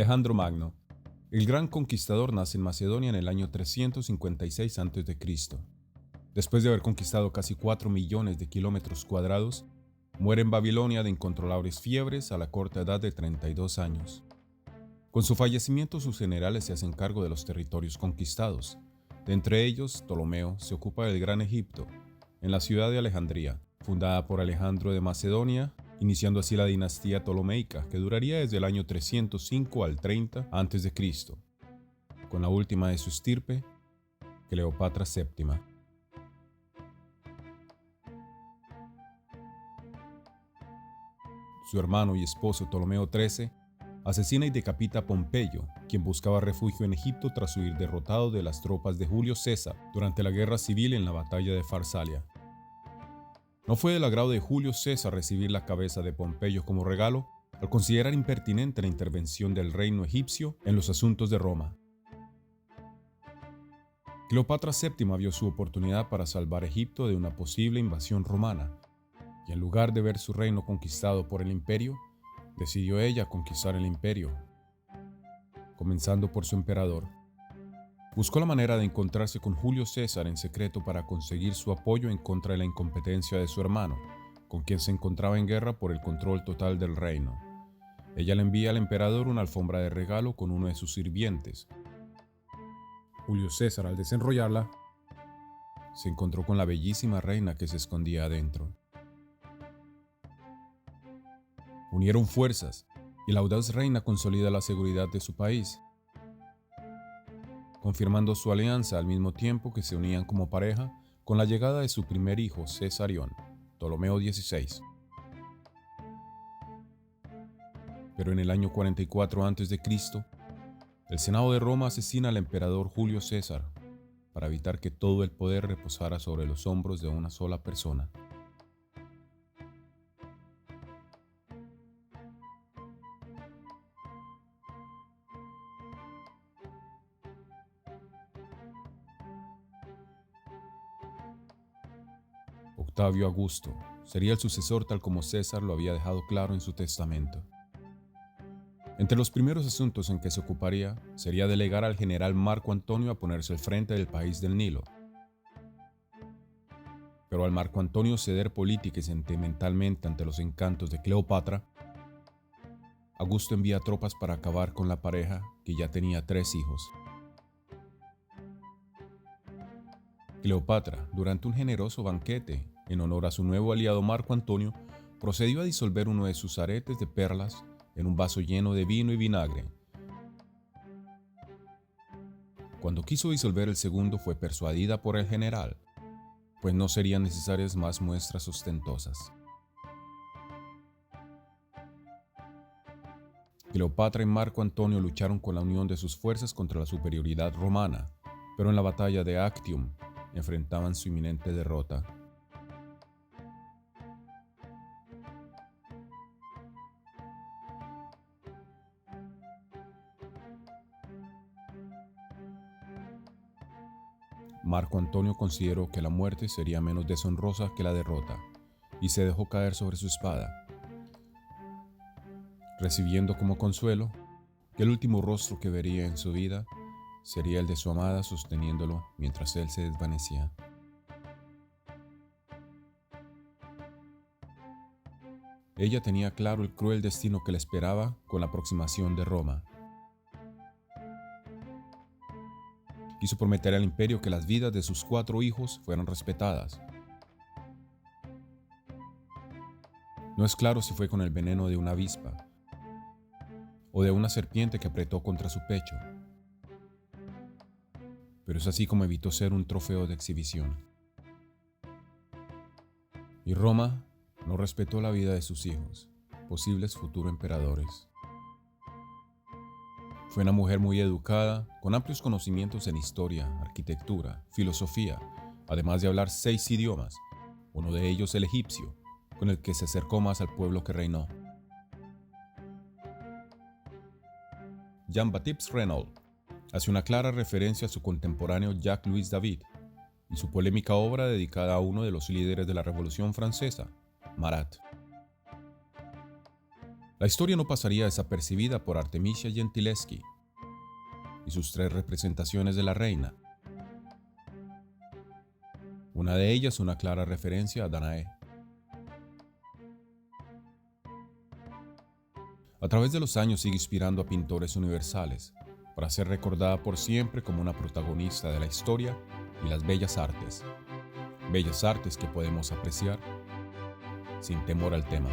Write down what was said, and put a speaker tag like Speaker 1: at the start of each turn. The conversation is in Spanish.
Speaker 1: Alejandro Magno. El gran conquistador nace en Macedonia en el año 356 a.C. Después de haber conquistado casi 4 millones de kilómetros cuadrados, muere en Babilonia de incontrolables fiebres a la corta edad de 32 años. Con su fallecimiento, sus generales se hacen cargo de los territorios conquistados. De entre ellos, Ptolomeo se ocupa del Gran Egipto, en la ciudad de Alejandría, fundada por Alejandro de Macedonia, iniciando así la dinastía ptolomeica, que duraría desde el año 305 al 30 a.C., con la última de su estirpe, Cleopatra VII. Su hermano y esposo Ptolomeo XIII asesina y decapita a Pompeyo, quien buscaba refugio en Egipto tras huir derrotado de las tropas de Julio César durante la guerra civil en la batalla de Farsalia. No fue del agrado de Julio César recibir la cabeza de Pompeyo como regalo, al considerar impertinente la intervención del reino egipcio en los asuntos de Roma. Cleopatra VII vio su oportunidad para salvar Egipto de una posible invasión romana, y en lugar de ver su reino conquistado por el imperio, decidió ella conquistar el imperio, comenzando por su emperador. Buscó la manera de encontrarse con Julio César en secreto para conseguir su apoyo en contra de la incompetencia de su hermano, con quien se encontraba en guerra por el control total del reino. Ella le envía al emperador una alfombra de regalo con uno de sus sirvientes. Julio César, al desenrollarla, se encontró con la bellísima reina que se escondía adentro. Unieron fuerzas y la audaz reina consolida la seguridad de su país, confirmando su alianza al mismo tiempo que se unían como pareja con la llegada de su primer hijo, Cesarión, Ptolomeo XVI. Pero en el año 44 a.C., el Senado de Roma asesina al emperador Julio César para evitar que todo el poder reposara sobre los hombros de una sola persona. Octavio Augusto sería el sucesor tal como César lo había dejado claro en su testamento. Entre los primeros asuntos en que se ocuparía sería delegar al general Marco Antonio a ponerse al frente del país del Nilo. Pero al Marco Antonio ceder política y sentimentalmente ante los encantos de Cleopatra, Augusto envía tropas para acabar con la pareja que ya tenía 3 hijos. Cleopatra, durante un generoso banquete en honor a su nuevo aliado Marco Antonio, procedió a disolver uno de sus aretes de perlas en un vaso lleno de vino y vinagre. Cuando quiso disolver el segundo, fue persuadida por el general, pues no serían necesarias más muestras ostentosas. Cleopatra y Marco Antonio lucharon con la unión de sus fuerzas contra la superioridad romana, pero en la batalla de Actium enfrentaban su inminente derrota. Marco Antonio consideró que la muerte sería menos deshonrosa que la derrota, y se dejó caer sobre su espada, recibiendo como consuelo que el último rostro que vería en su vida sería el de su amada sosteniéndolo mientras él se desvanecía. Ella tenía claro el cruel destino que le esperaba con la aproximación de Roma. Quiso prometer al imperio que las vidas de sus 4 hijos fueran respetadas. No es claro si fue con el veneno de una avispa o de una serpiente que apretó contra su pecho, pero es así como evitó ser un trofeo de exhibición. Y Roma no respetó la vida de sus hijos, posibles futuros emperadores. Fue una mujer muy educada, con amplios conocimientos en historia, arquitectura, filosofía, además de hablar 6 idiomas, uno de ellos el egipcio, con el que se acercó más al pueblo que reinó. Jean-Baptiste Regnault hace una clara referencia a su contemporáneo Jacques-Louis David y su polémica obra dedicada a uno de los líderes de la Revolución Francesa, Marat. La historia no pasaría desapercibida por Artemisia Gentileschi y sus 3 representaciones de la reina. Una de ellas una clara referencia a Danae. A través de los años sigue inspirando a pintores universales para ser recordada por siempre como una protagonista de la historia y las bellas artes. Bellas artes que podemos apreciar sin temor al tema.